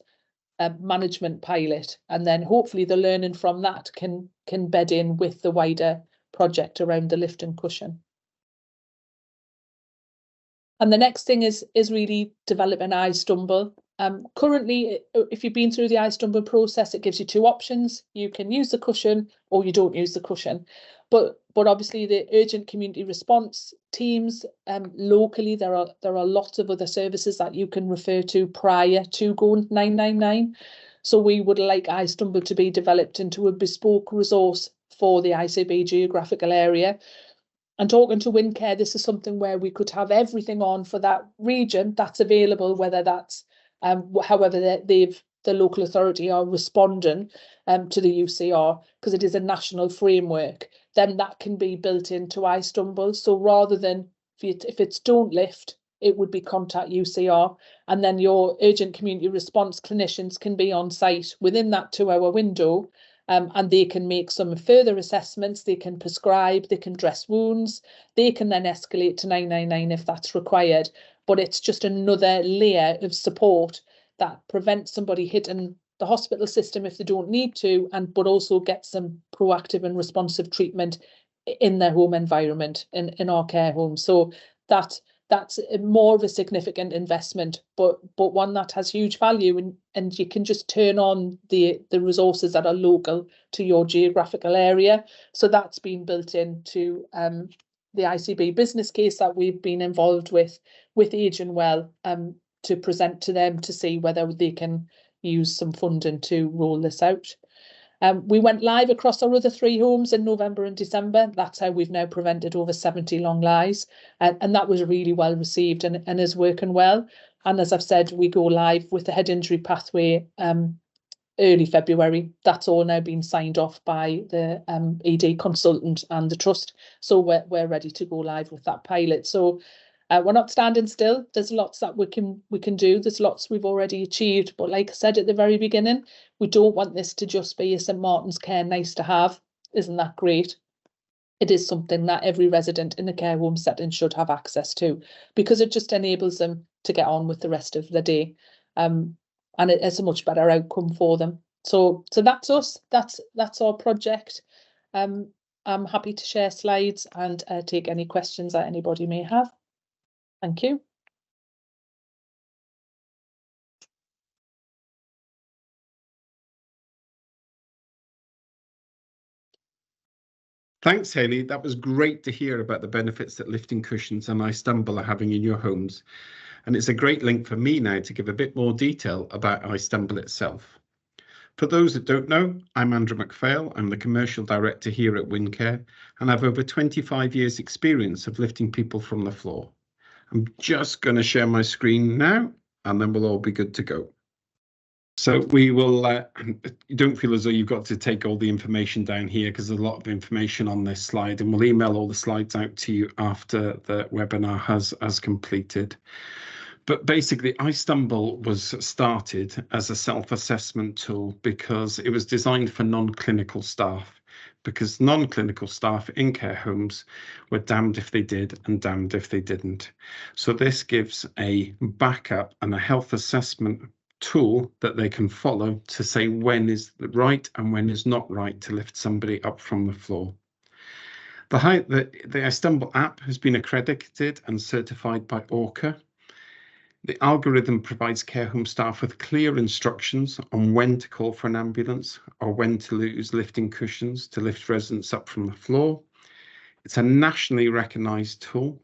management pilot, and then hopefully the learning from that can bed in with the wider project around the lift and cushion. And the next thing is really developing iStumble. Currently, if you've been through the iStumble process, it gives you two options. You can use the cushion or you don't use the cushion. But obviously the urgent community response teams locally, there are lots of other services that you can refer to prior to going 999. So we would like iStumble to be developed into a bespoke resource for the ICB geographical area. And talking to Windcare, this is something where we could have everything on for that region that's available, whether that's however the local authority are responding to the UCR, because it is a national framework, then that can be built into iStumble. So rather than if it's don't lift, it would be contact UCR, and then your urgent community response clinicians can be on site within that 2-hour window. And they can make some further assessments, they can prescribe, they can dress wounds, they can then escalate to 999 if that's required. But it's just another layer of support that prevents somebody hitting the hospital system if they don't need to, but also get some proactive and responsive treatment in their home environment, in our care homes. So that's more of a significant investment, but one that has huge value, and you can just turn on the resources that are local to your geographical area. So that's been built into the ICB business case that we've been involved with Age and Well, to present to them to see whether they can use some funding to roll this out. We went live across our other 3 homes in November and December. That's how we've now prevented over 70 long lies. And that was really well received and is working well. And as I've said, we go live with the head injury pathway early February. That's all now been signed off by the ED consultant and the trust. So we're ready to go live with that pilot. So we're not standing still. There's lots that we can do. There's lots we've already achieved. But like I said at the very beginning, we don't want this to just be a St Martin's Care nice to have. Isn't that great? It is something that every resident in a care home setting should have access to, because it just enables them to get on with the rest of the day. And it's a much better outcome for them. So that's us. That's our project. I'm happy to share slides and take any questions that anybody may have. Thank you. Thanks, Hayley. That was great to hear about the benefits that lifting cushions and iStumble are having in your homes. And it's a great link for me now to give a bit more detail about iStumble itself. For those that don't know, I'm Andrew McPhail. I'm the Commercial Director here at WinCare, and I've over 25 years experience of lifting people from the floor. I'm just going to share my screen now, and then we'll all be good to go. So we will, you don't feel as though you've got to take all the information down here, because there's a lot of information on this slide, and we'll email all the slides out to you after the webinar has completed. But basically, iStumble was started as a self-assessment tool because it was designed for non-clinical staff, because non-clinical staff in care homes were damned if they did and damned if they didn't. So this gives a backup and a health assessment tool that they can follow to say when is right and when is not right to lift somebody up from the floor. The iStumble app has been accredited and certified by ORCA. The algorithm provides care home staff with clear instructions on when to call for an ambulance or when to use lifting cushions to lift residents up from the floor. It's a nationally recognised tool.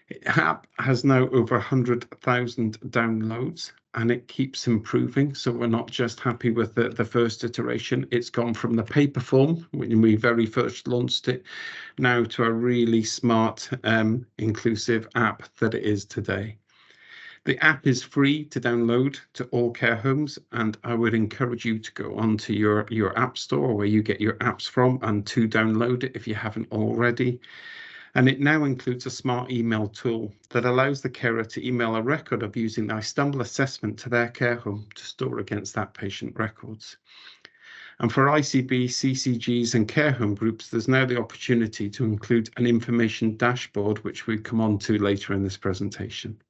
The app has now over 100,000 downloads, and it keeps improving. So we're not just happy with the first iteration. It's gone from the paper form when we very first launched it, now to a really smart, inclusive app that it is today. The app is free to download to all care homes, and I would encourage you to go onto your app store where you get your apps from and to download it if you haven't already. And it now includes a smart email tool that allows the carer to email a record of using the iStumble assessment to their care home to store against that patient records. And for ICB, CCGs and care home groups, there's now the opportunity to include an information dashboard, which we come on to later in this presentation.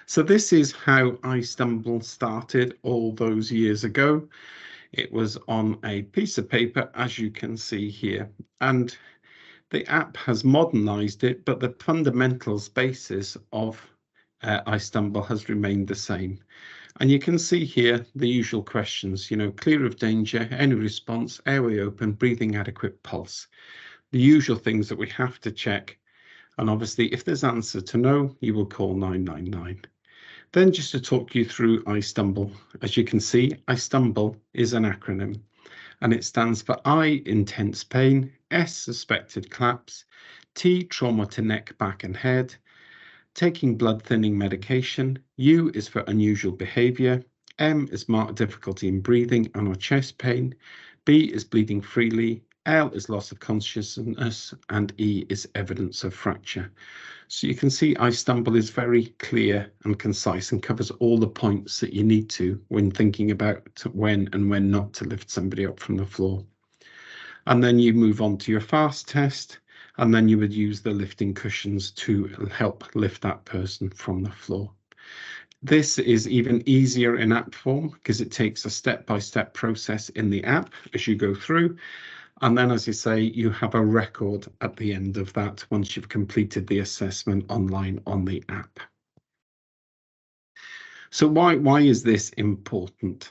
So this is how iStumble started all those years ago. It was on a piece of paper, as you can see here, and the app has modernized it, but the fundamentals basis of iStumble has remained the same. And you can see here the usual questions, clear of danger, any response, airway open, breathing adequate, pulse. The usual things that we have to check. And obviously, if there's answer to no, you will call 999. Then just to talk you through iStumble, as you can see, iStumble is an acronym, and it stands for I, intense pain, S, suspected collapse, T, trauma to neck, back and head, taking blood thinning medication, U is for unusual behaviour, M is marked difficulty in breathing and or chest pain, B is bleeding freely, L is loss of consciousness, and E is evidence of fracture. So you can see iStumble is very clear and concise and covers all the points that you need to when thinking about when and when not to lift somebody up from the floor. And then you move on to your fast test, and then you would use the lifting cushions to help lift that person from the floor. This is even easier in app form because it takes a step-by-step process in the app as you go through. And then, as you say, you have a record at the end of that once you've completed the assessment online on the app. So why is this important?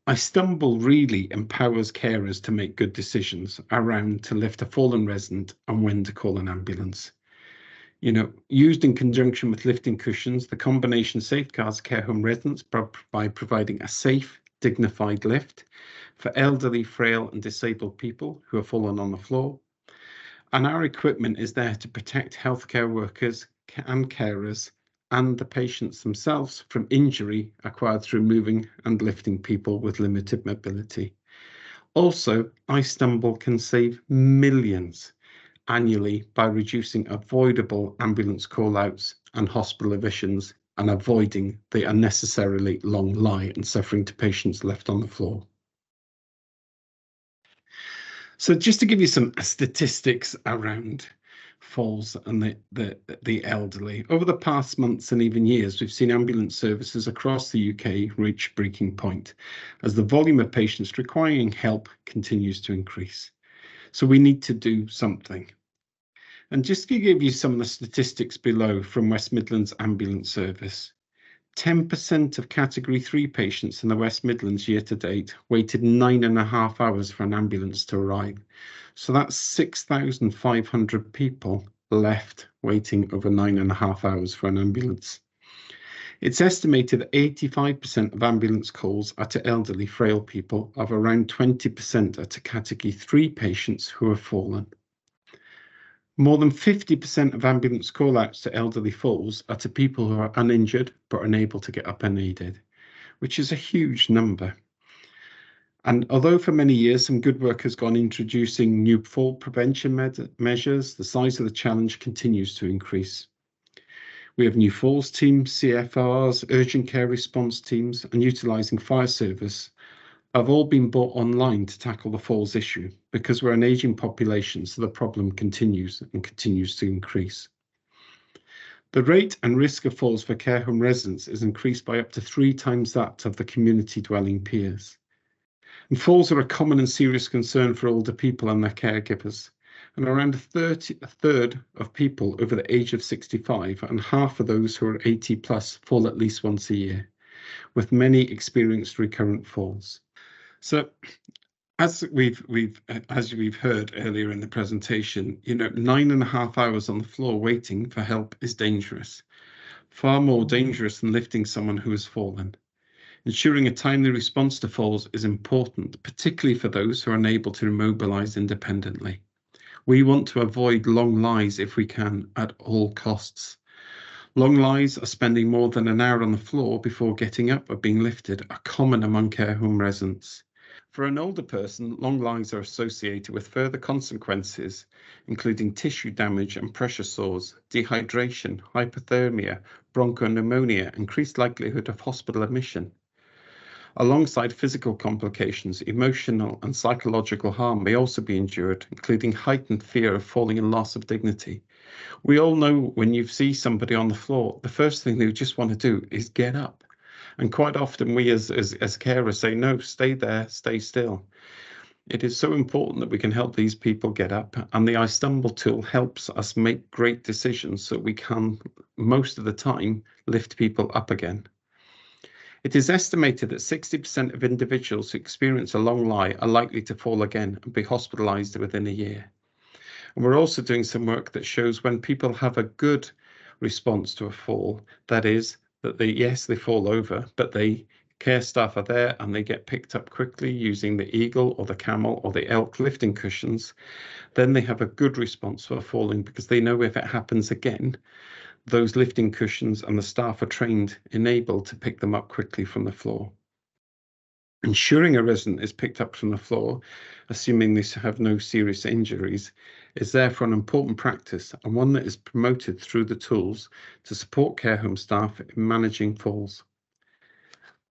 iStumble really empowers carers to make good decisions around to lift a fallen resident and when to call an ambulance. You know, used in conjunction with lifting cushions, the combination safeguards care home residents by providing a safe, dignified lift for elderly, frail and disabled people who have fallen on the floor. And our equipment is there to protect healthcare workers and carers and the patients themselves from injury acquired through moving and lifting people with limited mobility. Also, iStumble can save millions annually by reducing avoidable ambulance call-outs and hospital admissions and avoiding the unnecessarily long lie and suffering to patients left on the floor. So just to give you some statistics around falls and the elderly, over the past months and even years, we've seen ambulance services across the UK reach breaking point as the volume of patients requiring help continues to increase. So we need to do something. And just to give you some of the statistics below from West Midlands Ambulance Service, 10% of Category 3 patients in the West Midlands year to date waited 9.5 hours for an ambulance to arrive. So that's 6,500 people left waiting over 9.5 hours for an ambulance. It's estimated that 85% of ambulance calls are to elderly, frail people, of around 20% are to Category 3 patients who have fallen. More than 50% of ambulance call-outs to elderly falls are to people who are uninjured but unable to get up unaided, which is a huge number. And although for many years some good work has gone introducing new fall prevention measures, the size of the challenge continues to increase. We have new falls teams, CFRs, urgent care response teams, and utilising fire service have all been brought online to tackle the falls issue because we're an ageing population, so the problem continues to increase. The rate and risk of falls for care home residents is increased by up to 3 times that of the community dwelling peers. And falls are a common and serious concern for older people and their caregivers. And around a third of people over the age of 65 and half of those who are 80 plus fall at least once a year, with many experienced recurrent falls. So as we've heard earlier in the presentation, 9.5 hours on the floor waiting for help is dangerous, far more dangerous than lifting someone who has fallen. Ensuring a timely response to falls is important, particularly for those who are unable to immobilise independently. We want to avoid long lies if we can at all costs. Long lies are spending more than an hour on the floor before getting up or being lifted are common among care home residents. For an older person, long lies are associated with further consequences, including tissue damage and pressure sores, dehydration, hypothermia, bronchopneumonia, increased likelihood of hospital admission. Alongside physical complications, emotional and psychological harm may also be endured, including heightened fear of falling and loss of dignity. We all know when you see somebody on the floor, the first thing they just want to do is get up. And quite often we as carers say, no, stay there, stay still. It is so important that we can help these people get up, and the iStumble tool helps us make great decisions so we can, most of the time, lift people up again. It is estimated that 60% of individuals who experience a long lie are likely to fall again and be hospitalised within a year. And we're also doing some work that shows when people have a good response to a fall, that is, that they fall over, but care staff are there and they get picked up quickly using the eagle or the camel or the elk lifting cushions, then they have a good response for falling because they know if it happens again, those lifting cushions and the staff are trained, enabled to pick them up quickly from the floor. Ensuring a resident is picked up from the floor, assuming they have no serious injuries, is therefore an important practice and one that is promoted through the tools to support care home staff in managing falls.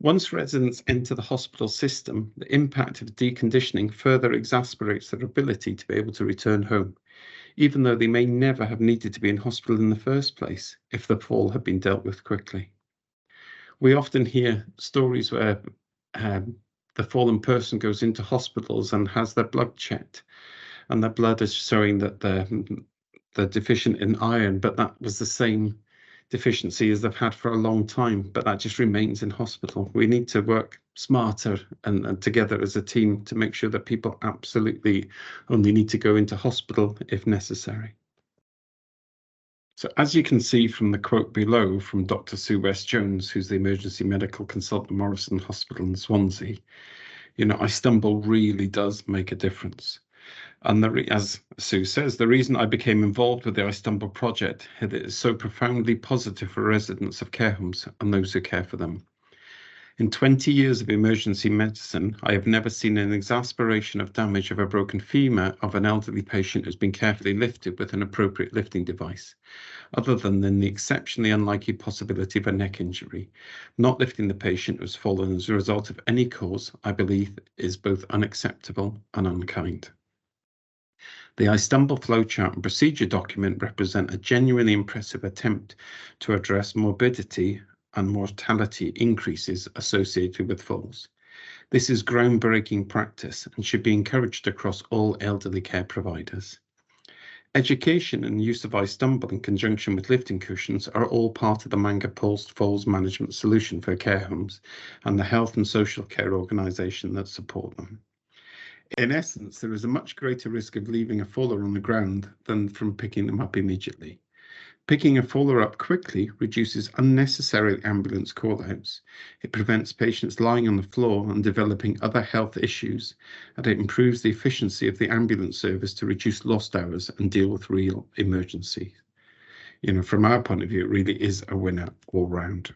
Once residents enter the hospital system, the impact of deconditioning further exacerbates their ability to be able to return home, even though they may never have needed to be in hospital in the first place if the fall had been dealt with quickly. We often hear stories where the fallen person goes into hospitals and has their blood checked, and their blood is showing that they're deficient in iron, but that was the same deficiency as they've had for a long time, but that just remains in hospital. We need to work smarter and together as a team to make sure that people absolutely only need to go into hospital if necessary. So as you can see from the quote below from Dr. Sue West-Jones, who's the emergency medical consultant at Morrison Hospital in Swansea, iStumble really does make a difference. And as Sue says, the reason I became involved with the iStumble project is that it is so profoundly positive for residents of care homes and those who care for them. In 20 years of emergency medicine, I have never seen an exasperation of damage of a broken femur of an elderly patient who's been carefully lifted with an appropriate lifting device, other than the exceptionally unlikely possibility of a neck injury. Not lifting the patient who has fallen as a result of any cause, I believe, is both unacceptable and unkind. The iStumble flowchart and procedure document represent a genuinely impressive attempt to address morbidity and mortality increases associated with falls. This is groundbreaking practice and should be encouraged across all elderly care providers. Education and use of iStumble in conjunction with lifting cushions are all part of the Manga Falls Management Solution for care homes and the health and social care organisation that support them. In essence, there is a much greater risk of leaving a faller on the ground than from picking them up immediately. Picking a faller up quickly reduces unnecessary ambulance call-outs. It prevents patients lying on the floor and developing other health issues, and it improves the efficiency of the ambulance service to reduce lost hours and deal with real emergencies. From our point of view, it really is a winner all round.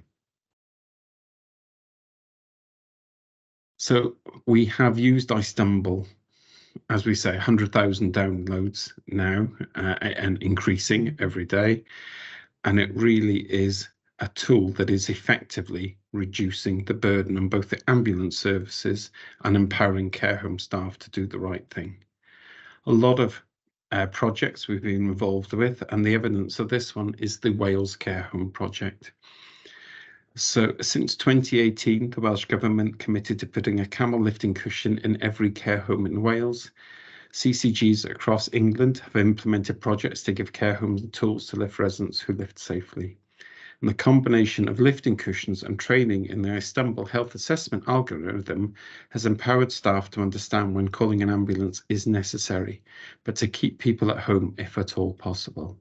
So we have used iStumble, as we say, 100,000 downloads now and increasing every day. And it really is a tool that is effectively reducing the burden on both the ambulance services and empowering care home staff to do the right thing. A lot of projects we've been involved with, and the evidence of this one is the Wales Care Home Project. So since 2018, the Welsh Government committed to putting a camel lifting cushion in every care home in Wales. CCGs across England have implemented projects to give care homes the tools to lift residents who lift safely. And the combination of lifting cushions and training in the iStumble health assessment algorithm has empowered staff to understand when calling an ambulance is necessary, but to keep people at home if at all possible.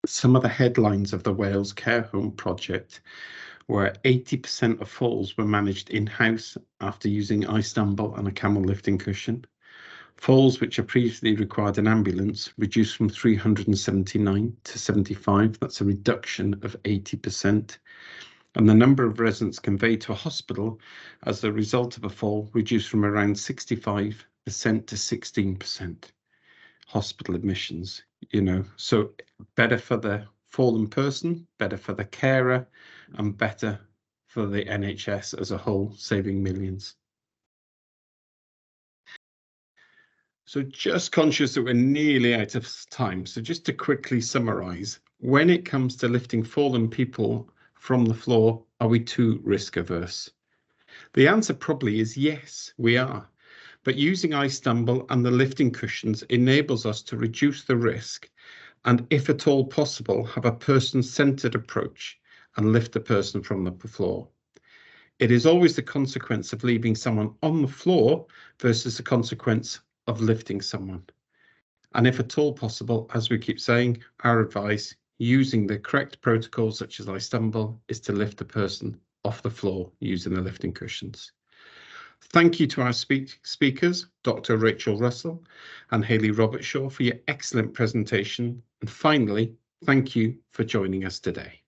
Some of the headlines of the Wales Care Home Project where 80% of falls were managed in-house after using iStumble and a camel lifting cushion. Falls which have previously required an ambulance reduced from 379 to 75. That's a reduction of 80%. And the number of residents conveyed to a hospital as a result of a fall reduced from around 65% to 16%. Hospital admissions, so better for the fallen person, better for the carer, and better for the NHS as a whole, saving millions. So just conscious that we're nearly out of time. So just to quickly summarise, when it comes to lifting fallen people from the floor, are we too risk averse? The answer probably is yes, we are. But using iStumble and the lifting cushions enables us to reduce the risk and, if at all possible, have a person-centred approach and lift the person from the floor. It is always the consequence of leaving someone on the floor versus the consequence of lifting someone. And if at all possible, as we keep saying, our advice, using the correct protocols such as iStumble, is to lift the person off the floor using the lifting cushions. Thank you to our speakers, Dr. Rachel Russell and Hayley Robertshaw, for your excellent presentation. And finally, thank you for joining us today.